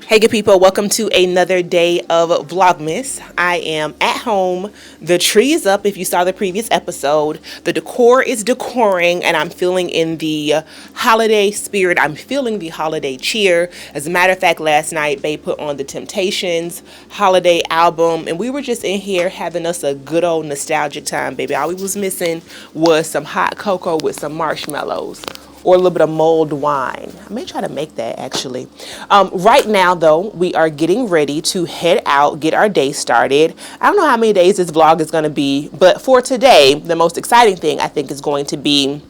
Hey good people, welcome to another day of Vlogmas. I am at home. The tree is up if you saw the previous episode. The decor is decoring and I'm feeling in the holiday spirit. I'm feeling the holiday cheer. As a matter of fact, last night Bae put on the Temptations holiday album and we were just in here having us a good old nostalgic time, baby. All we was missing was some hot cocoa with some marshmallows or a little bit of mulled wine. I may try to make that actually. Right now though, we are getting ready to head out, get our day started. I don't know how many days this vlog is going to be, but for today, the most exciting thing I think is going to be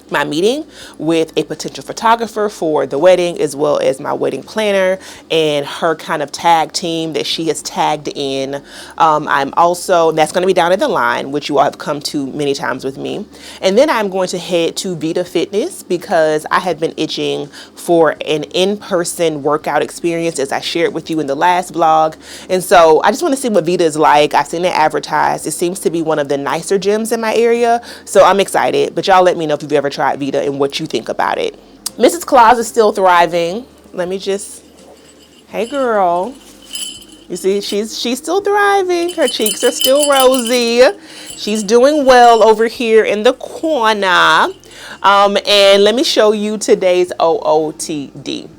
my meeting with a potential photographer for the wedding, as well as my wedding planner and her kind of tag team that she has tagged in. I'm also, that's going to be down at the line, which you all have come to many times with me. And then I'm going to head to Vita Fitness because I have been itching for an in-person workout experience, as I shared with you in the last vlog. And so I just want to see what Vita is like. I've seen it advertised. It seems to be one of the nicer gyms in my area, so I'm excited. But y'all let me know if you've ever tried Vita and what you think about it. Mrs. Claus is still thriving. Let me just, hey girl. You see, she's still thriving. Her cheeks are still rosy. She's doing well over here in the corner. And let me show you today's OOTD.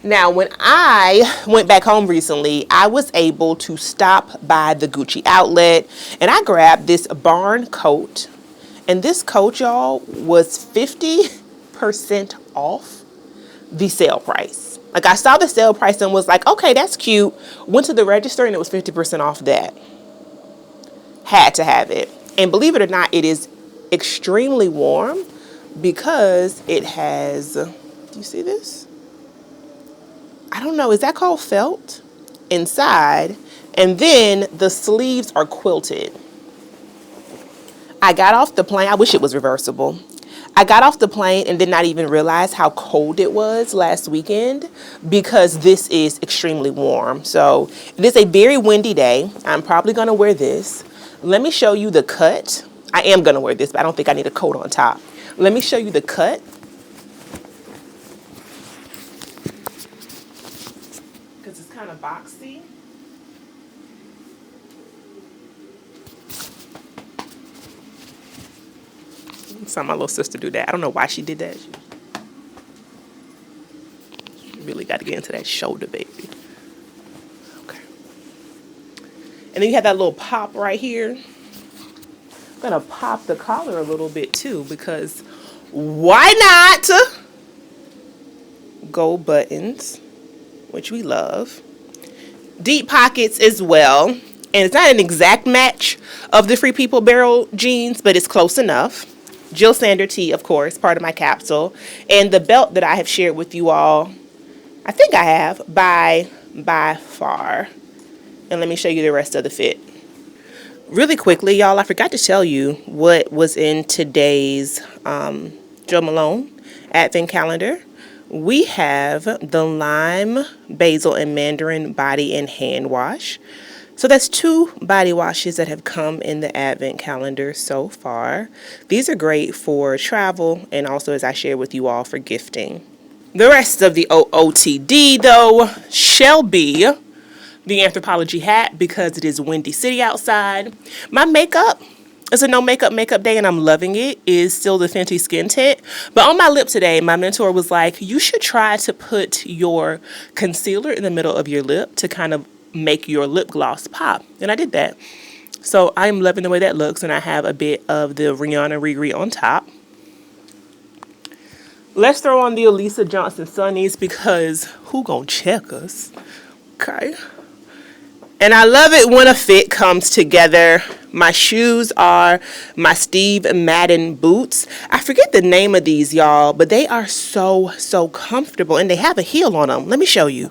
Now, when I went back home recently, I was able to stop by the Gucci outlet and I grabbed this barn coat. And this coat, y'all, was 50% off the sale price. Like, I saw the sale price and was like, okay, that's cute. Went to the register and it was 50% off that. Had to have it. And believe it or not, it is extremely warm because it has, do you see this? I don't know, is that called felt? Inside. And then the sleeves are quilted. I got off the plane. I wish it was reversible. I got off the plane and did not even realize how cold it was last weekend because this is extremely warm. So it is a very windy day. I'm probably going to wear this. Let me show you the cut. I am going to wear this, but I don't think I need a coat on top. Let me show you the cut. Because it's kind of boxy. Saw my little sister do that. I don't know why she did that. She really got to get into that shoulder, baby. Okay. And then you have that little pop right here. I'm going to pop the collar a little bit too because why not? Gold buttons, which we love. Deep pockets as well. And it's not an exact match of the Free People Barrel jeans, but it's close enough. Jill Sander tee, of course, part of my capsule. And the belt that I have shared with you all, I think I have, by far. And let me show you the rest of the fit. Really quickly, y'all, I forgot to tell you what was in today's Jo Malone Advent calendar. We have the lime, basil, and mandarin body and hand wash. So that's 2 body washes that have come in the Advent calendar so far. These are great for travel and also, as I shared with you all, for gifting. The rest of the OOTD, though, shall be the Anthropologie hat because it is Windy City outside. My makeup, it's a no makeup day and I'm loving it, is still the Fenty Skin Tint. But on my lip today, my mentor was like, you should try to put your concealer in the middle of your lip to kind of make your lip gloss pop. And I did that. So I'm loving the way that looks. And I have a bit of the Rihanna Riri on top. Let's throw on the Elisa Johnson Sunnies because who gonna check us? Okay. And I love it when a fit comes together. My shoes are my Steve Madden boots. I forget the name of these, y'all, but they are so comfortable and they have a heel on them. Let me show you.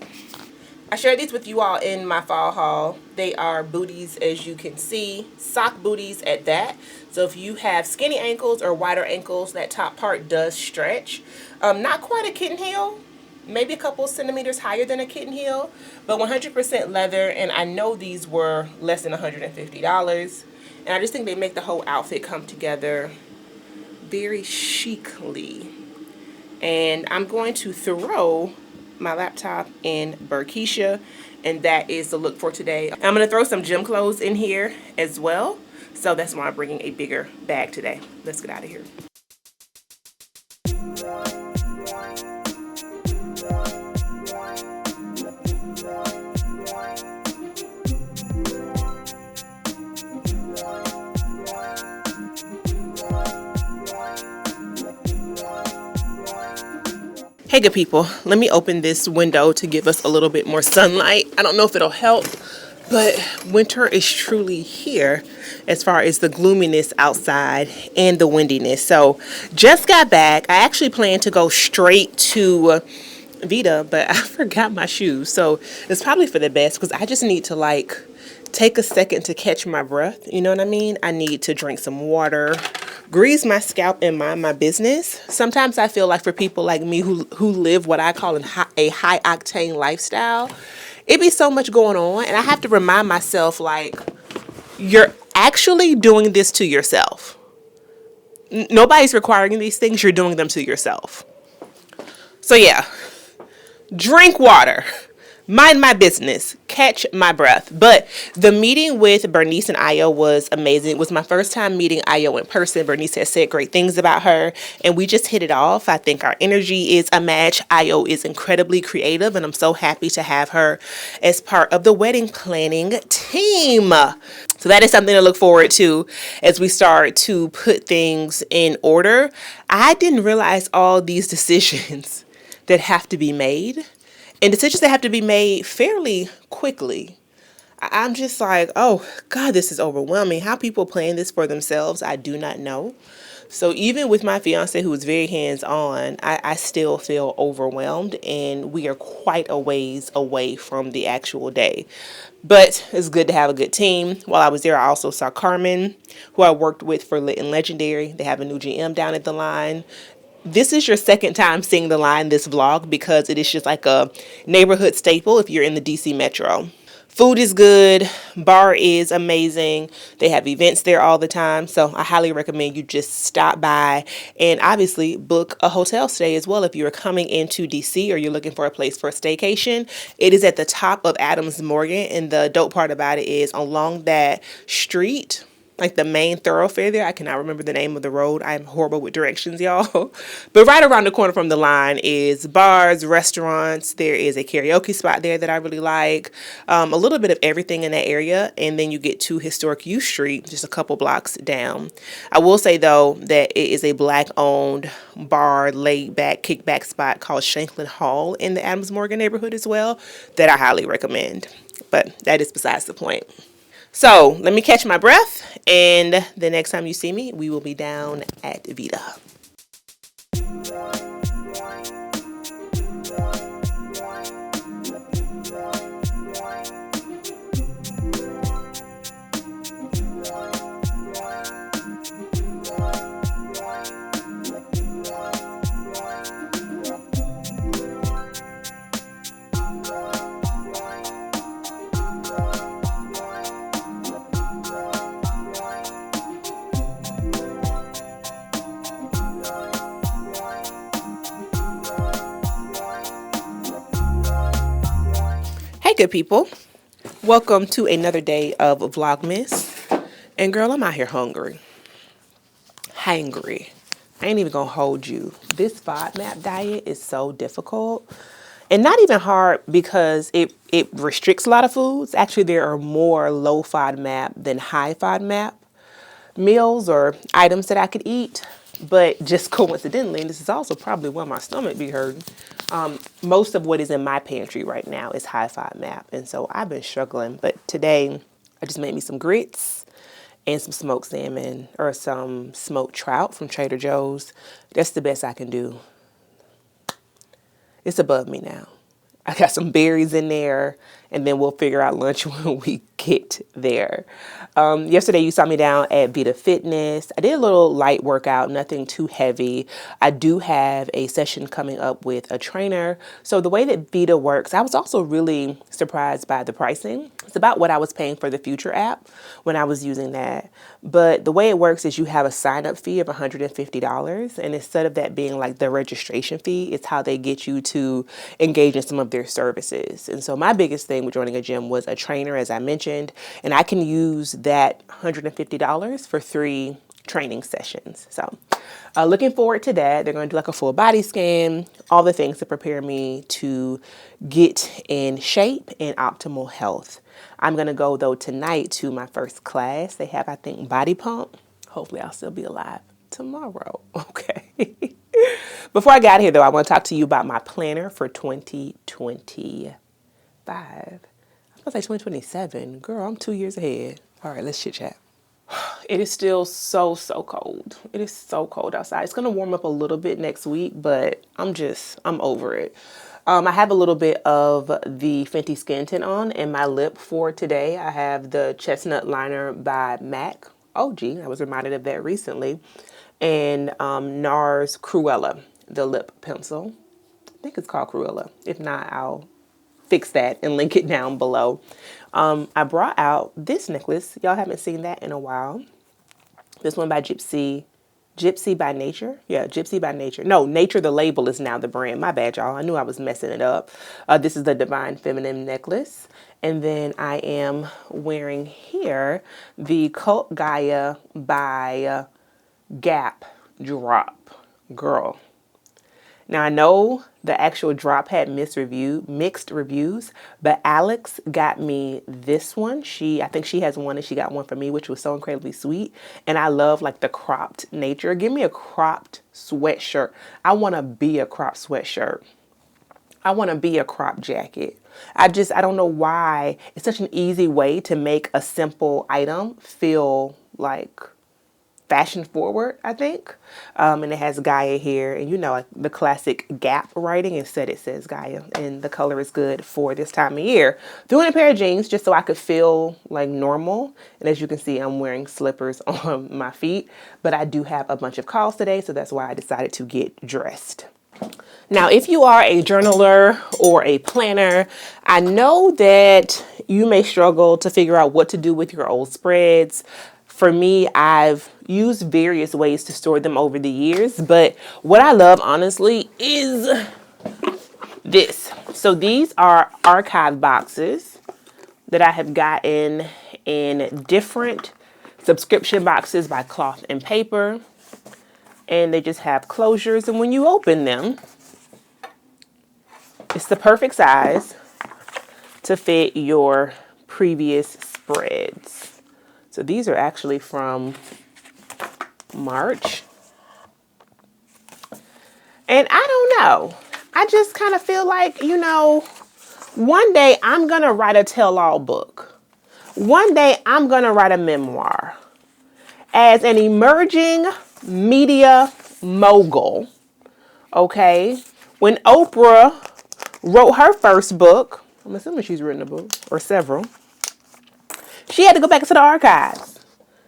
I shared these with you all in my fall haul. They are booties, as you can see, sock booties at that. So if you have skinny ankles or wider ankles, that top part does stretch. Not quite a kitten heel, maybe a couple centimeters higher than a kitten heel, but 100% leather. And I know these were less than $150. And I just think they make the whole outfit come together very chicly. And I'm going to throw my laptop, and Burkeisha. And that is the look for today. I'm going to throw some gym clothes in here as well. So that's why I'm bringing a bigger bag today. Let's get out of here. Hey good people, let me open this window to give us a little bit more sunlight. I don't know if it'll help, but winter is truly here as far as the gloominess outside and the windiness. So just got back. I actually planned to go straight to Vita, but I forgot my shoes. So it's probably for the best because I just need to like take a second to catch my breath. You know what I mean? I need to drink some water, grease my scalp, and mind my business. Sometimes I feel like for people like me who live what I call a high octane lifestyle, it be so much going on, and I have to remind myself like, you're actually doing this to yourself. Nobody's requiring these things. You're doing them to yourself. So yeah, drink water. Mind my business, catch my breath. But the meeting with Bernice and Io was amazing. It was my first time meeting Io in person. Bernice has said great things about her, and we just hit it off. I think our energy is a match. Io is incredibly creative, and I'm so happy to have her as part of the wedding planning team. So that is something to look forward to as we start to put things in order. I didn't realize all these decisions that have to be made. And decisions that have to be made fairly quickly. I'm just like, oh, God, this is overwhelming. How people plan this for themselves, I do not know. So even with my fiance, who is very hands-on, I still feel overwhelmed. And we are quite a ways away from the actual day. But it's good to have a good team. While I was there, I also saw Carmen, who I worked with for Lit and Legendary. They have a new GM down at the line. This is your second time seeing the line this vlog because it is just like a neighborhood staple if you're in the DC metro. Food is good. Bar is amazing. They have events there all the time. So I highly recommend you just stop by and obviously book a hotel stay as well. If you're coming into DC or you're looking for a place for a staycation, it is at the top of Adams Morgan. And the dope part about it is along that street, like the main thoroughfare there. I cannot remember the name of the road. I'm horrible with directions, y'all. But right around the corner from the line is bars, restaurants. There is a karaoke spot there that I really like. A little bit of everything in that area. And then you get to Historic U Street, just a couple blocks down. I will say, though, that it is a Black-owned bar, laid-back, kickback spot called Shanklin Hall in the Adams Morgan neighborhood as well that I highly recommend. But that is besides the point. So let me catch my breath, and the next time you see me, we will be down at Vita. Hey good people, welcome to another day of Vlogmas. And girl, I'm out here hungry. I ain't even gonna hold you. This FODMAP diet is so difficult and not even hard because it restricts a lot of foods. Actually, there are more low FODMAP than high FODMAP meals or items that I could eat. But just coincidentally, and this is also probably why my stomach be hurting, most of what is in my pantry right now is high FODMAP. And so I've been struggling. But today, I just made me some grits and some smoked salmon or some smoked trout from Trader Joe's. That's the best I can do. It's above me now. I got some berries in there and then we'll figure out lunch when we get there. Yesterday you saw me down at Vita Fitness. I did a little light workout, nothing too heavy. I do have a session coming up with a trainer. So the way that Vita works, I was also really surprised by the pricing. It's about what I was paying for the Future app when I was using that. But the way it works is you have a sign-up fee of $150, and instead of that being like the registration fee, it's how they get you to engage in some of their services. And so my biggest thing with joining a gym was a trainer, as I mentioned, and I can use that $150 for 3 training sessions. So looking forward to that. They're going to do like a full body scan, all the things to prepare me to get in shape and optimal health. I'm going to go though tonight to my first class. They have, I think, body pump. Hopefully I'll still be alive tomorrow. Okay. Before I got here though, I want to talk to you about my planner for 2025. I was going to say 2027. Girl, I'm 2 years ahead. All right, let's chit chat. It is still so cold. It is so cold outside. It's going to warm up a little bit next week, but I'm over it. I have a little bit of the Fenty Skin Tint on in my lip for today. I have the Chestnut Liner by MAC. Oh, gee, I was reminded of that recently. And NARS Cruella, the lip pencil. I think it's called Cruella. If not, I'll fix that and link it down below. I brought out this necklace. Y'all haven't seen that in a while. This one by Gypsy by Nature. Yeah, Gypsy by Nature. No, Nature, the label, is now the brand. My bad, y'all. I knew I was messing it up. This is the Divine Feminine necklace. And then I am wearing here the Cult Gaia by Gap drop. Girl. Now I know the actual drop had mixed reviews, but Alex got me this one. I think she has one and she got one for me, which was so incredibly sweet. And I love like the cropped nature. Give me a cropped sweatshirt. I want to be a cropped sweatshirt. I want to be a cropped jacket. I don't know why. It's such an easy way to make a simple item feel like fashion forward, I think. And it has Gaia here, and you know, the classic Gap writing. Instead it says Gaia, and the color is good for this time of year. Threw in a pair of jeans just so I could feel like normal. And as you can see, I'm wearing slippers on my feet, but I do have a bunch of calls today, so that's why I decided to get dressed. Now, if you are a journaler or a planner, I know that you may struggle to figure out what to do with your old spreads. For me, I've used various ways to store them over the years, but what I love, honestly, is this. So these are archive boxes that I have gotten in different subscription boxes by Cloth and Paper, and they just have closures, and when you open them, it's the perfect size to fit your previous spreads. So these are actually from March. And I don't know. I just kind of feel like, you know, one day I'm going to write a tell-all book. One day I'm going to write a memoir. As an emerging media mogul, okay, when Oprah wrote her first book, I'm assuming she's written a book or several, she had to go back into the archives.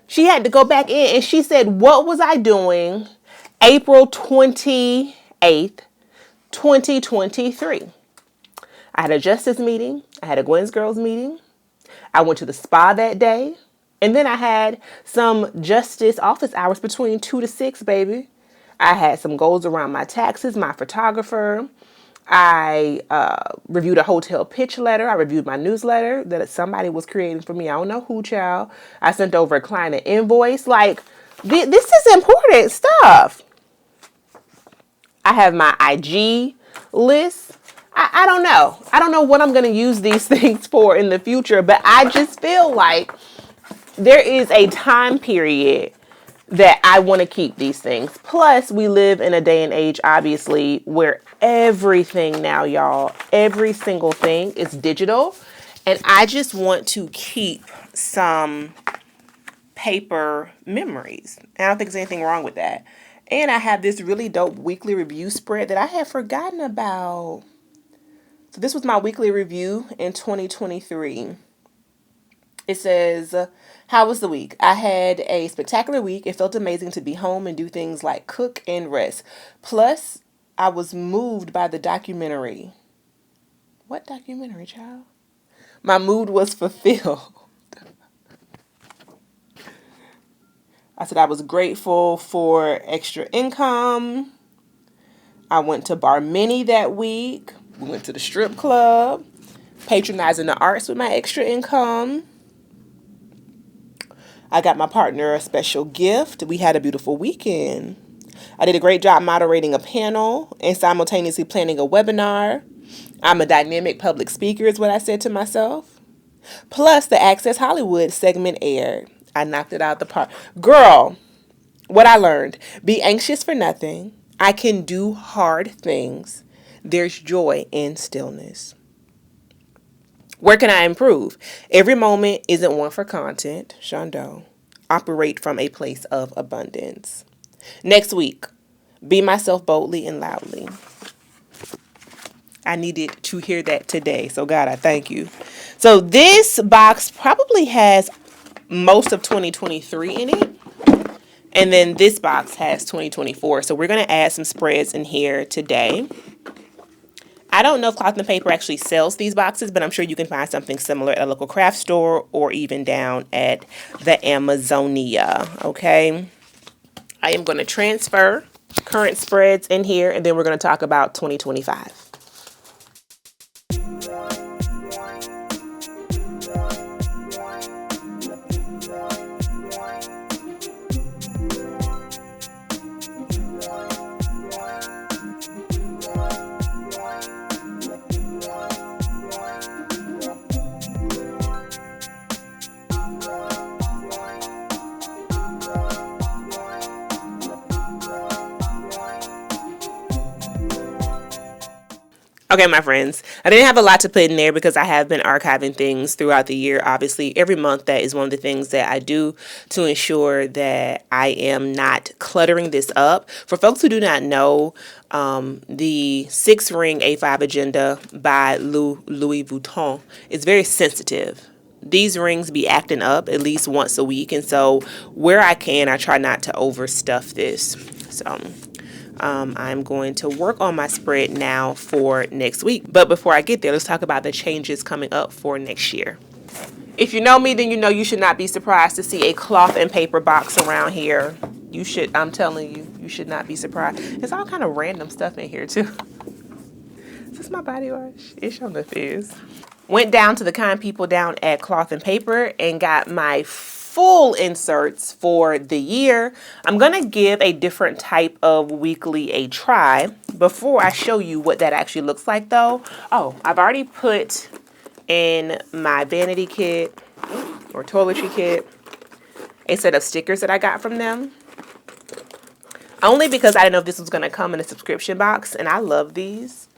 She had to go back in and she said, what was I doing April 28th, 2023? I had a justice meeting. I had a Gwen's Girls meeting. I went to the spa that day. And then I had some justice office hours between 2 to 6, baby. I had some goals around my taxes, my photographer. I reviewed a hotel pitch letter. I reviewed my newsletter that somebody was creating for me. I don't know who, child. I sent over a client an invoice. Like, this is important stuff. I have my IG list. I don't know. I don't know what I'm going to use these things for in the future, but I just feel like there is a time period that I want to keep these things. Plus, we live in a day and age, obviously, where everything now, y'all, every single thing is digital. And I just want to keep some paper memories. And I don't think there's anything wrong with that. And I have this really dope weekly review spread that I had forgotten about. So this was my weekly review in 2023. It says, how was the week? I had a spectacular week. It felt amazing to be home and do things like cook and rest. Plus, I was moved by the documentary. What documentary, child? My mood was fulfilled. I said I was grateful for extra income. I went to Bar Mini that week. We went to the strip club, patronizing the arts with my extra income. I got my partner a special gift. We had a beautiful weekend. I did a great job moderating a panel and simultaneously planning a webinar. I'm a dynamic public speaker is what I said to myself. Plus, the Access Hollywood segment aired. I knocked it out the park. Girl, what I learned, be anxious for nothing. I can do hard things. There's joy in stillness. Where can I improve? Every moment isn't one for content. Shondo. Operate from a place of abundance. Next week, be myself boldly and loudly. I needed to hear that today. So God, I thank you. So this box probably has most of 2023 in it. And then this box has 2024. So we're going to add some spreads in here today. I don't know if Cloth and Paper actually sells these boxes, but I'm sure you can find something similar at a local craft store or even down at the Amazonia. Okay. I am going to transfer current spreads in here, and then we're going to talk about 2025. Okay, my friends, I didn't have a lot to put in there because I have been archiving things throughout the year. Obviously, every month, that is one of the things that I do to ensure that I am not cluttering this up. For folks who do not know, the 6-ring A5 agenda by Louis Vuitton is very sensitive. These rings be acting up at least once a week, and so where I can, I try not to overstuff this. So I'm going to work on my spread now for next week. But before I get there, let's talk about the changes coming up for next year. If you know me, then you know you should not be surprised to see a cloth and paper box around here. You should, I'm telling you, you should not be surprised. There's all kind of random stuff in here too. Is this my body wash? It sure enough is. Went down to the kind people down at Cloth and Paper and got my full inserts for the year. I'm going to give a different type of weekly a try. Before I show you what that actually looks like though, oh, I've already put in my vanity kit or toiletry kit a set of stickers that I got from them. Only because I didn't know if this was going to come in a subscription box, and I love these.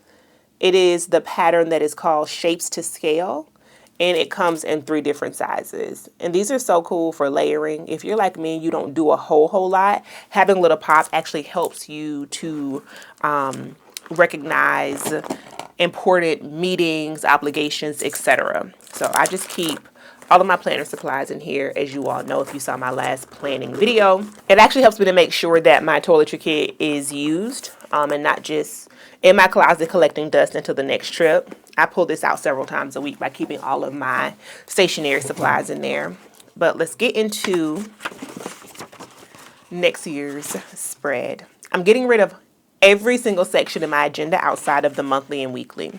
It is the pattern that is called Shapes to Scale, and it comes in 3 different sizes. And these are so cool for layering. If you're like me, you don't do a whole lot, having little pops actually helps you to recognize important meetings, obligations, etc. So I just keep all of my planner supplies in here, as you all know if you saw my last planning video. It actually helps me to make sure that my toiletry kit is used and not just in my closet collecting dust until the next trip. I pull this out several times a week by keeping all of my stationery supplies in there. But let's get into next year's spread. I'm getting rid of every single section in my agenda outside of the monthly and weekly.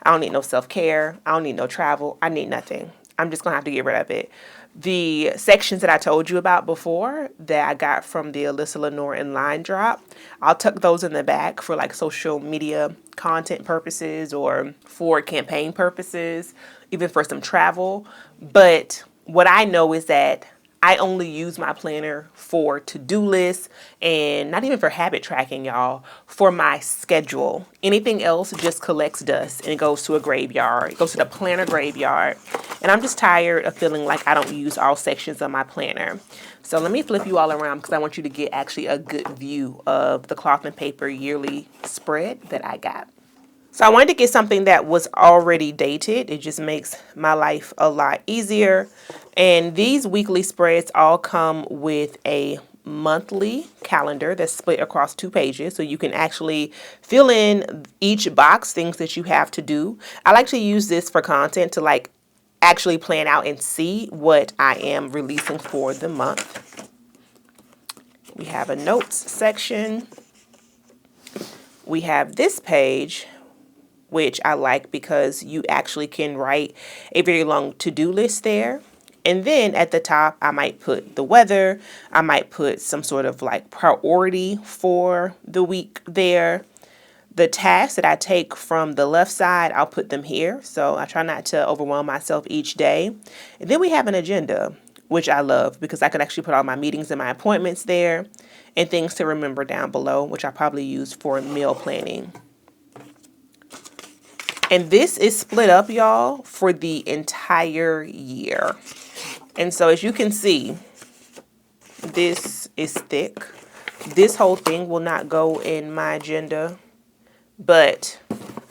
I don't need no self-care. I don't need no travel. I need nothing. I'm just going to have to get rid of it. The sections that I told you about before that I got from the Alyssa Lenore and Line Drop, I'll tuck those in the back for like social media content purposes or for campaign purposes, even for some travel. But what I know is that I only use my planner for to-do lists and not even for habit tracking, y'all, for my schedule. Anything else just collects dust and it goes to a graveyard. It goes to the planner graveyard. And I'm just tired of feeling like I don't use all sections of my planner. So let me flip you all around because I want you to get actually a good view of the Cloth and Paper yearly spread that I got. So I wanted to get something that was already dated. It just makes my life a lot easier. And these weekly spreads all come with a monthly calendar that's split across 2 pages. So you can actually fill in each box things that you have to do. I like to use this for content to like actually plan out and see what I am releasing for the month. We have a notes section. We have this page, which I like because you actually can write a very long to-do list there. And then at the top, I might put the weather. I might put some sort of like priority for the week there. The tasks that I take from the left side, I'll put them here. So I try not to overwhelm myself each day. And then we have an agenda, which I love because I can actually put all my meetings and my appointments there and things to remember down below, which I probably use for meal planning. And this is split up, y'all, for the entire year. And so as you can see, this is thick. This whole thing will not go in my agenda, but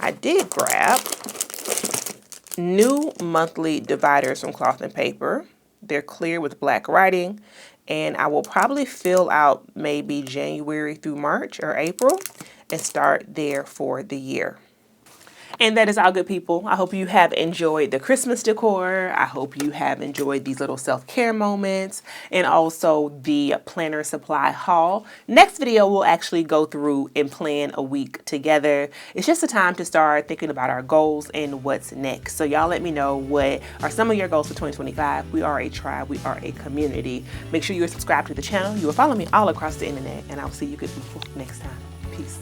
I did grab new monthly dividers from Cloth and Paper. They're clear with black writing, and I will probably fill out maybe January through March or April and start there for the year. And that is all, good people. I hope you have enjoyed the Christmas decor. I hope you have enjoyed these little self-care moments and also the planner supply haul. Next video, we'll actually go through and plan a week together. It's just a time to start thinking about our goals and what's next. So y'all let me know what are some of your goals for 2025. We are a tribe. We are a community. Make sure you're subscribed to the channel. You will follow me all across the internet, and I'll see you good people next time. Peace.